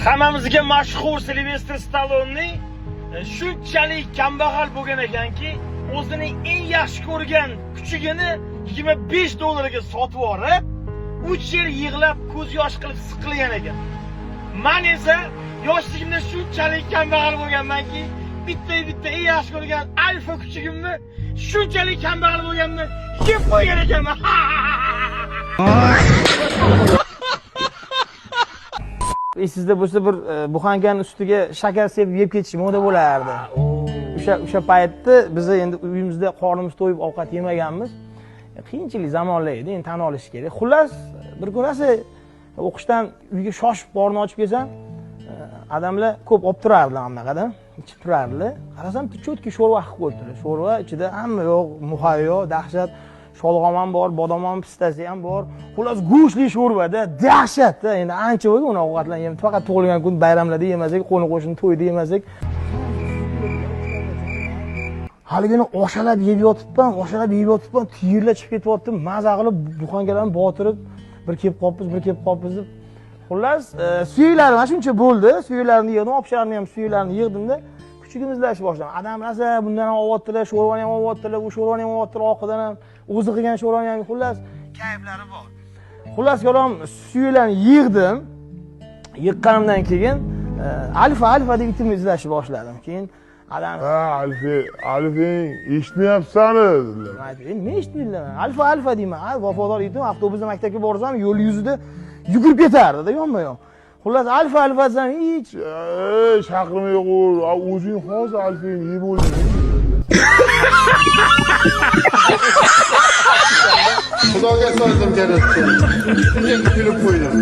hammamizga mashhur Silvestr Stallonening shunchalik kambag'al bo'lgan ekanki, o'zining eng yaxshi ko'rgan kuchugini $25 sotib olib, 3 yil yig'lab, ko'z yosh qilib siqilgan ekan. Men esa yoshligimda shunchalik kambag'al bo'lganmanki, bitta eng yaxshi ko'rgan alfa kuchugimni shunchalik kambag'al bo'lganimni yeb qo'ygan ekanman. Sizda bo'lsa bir buxankaning ustiga shakar sepib yeb ketish moda bo'lardi. O'sha paytda biz endi uyimizda qornimiz to'yib ovqat yemaganmiz. Qiyinchilik zamonlar edi, endi tan olish kerak. Xullas, bir ko'rasiz, o'qishdan uyga shoshib qorni ochib kelsam, odamlar ko'p olib turardilar hammaga, ichib turardilar. Qarasam, cho'tki sho'rva qilib qo'yibdilar. Sho'rva ichida hamma yo'q, muhayyo yo'q, dahshat. Sholg'om ham bor, bodom ham, pistasi ham bor. Xullas, go'shtli sho'rvada dahshatda. Endi ancha bo'lgan uni ovqatlar yem. Faqat tug'ilgan kun bayramlarda yemasak, qo'ni qo'shni to'yda yemasak. Haligini oshalab yeb yotibman, tiyirlab chiqib ketyaptim. Maza qilib buxankalarni botirib, bir kelib qolibmiz deb. Xullas, suyaklarim mana shuncha bo'ldi. Suyaklarni yig'dim, opsharni ham suyaklarni yig'dimda. Kuchugimizlashib boshladim. Adam raza bundan ham olyaptilar, sho'rvani ham olyaptilar, u sho'rvani ham olyaptilar, oqidan ham o'zi qilgan sho'rvani ham, xullas, kayflari bor. Xullas, yo'lam suyaklarni yig'dim. Yiqqanimdan keyin alfa deb itimni izlashni boshladim. Keyin adam Alfing eshitmayapsan-ku. Nima eshitmayman? Alfa deyman. Vafodor yigitim avtobusda maktabga borsam, yo'l yuzida yugurib ketardi-da, yonma-yon. Xullas, alfa desam hech chaqirmay qo'y. O'zing hozir Alfingni yeb o'lding. Xudoga soldim karatdi. Shunday kulib qo'ydim.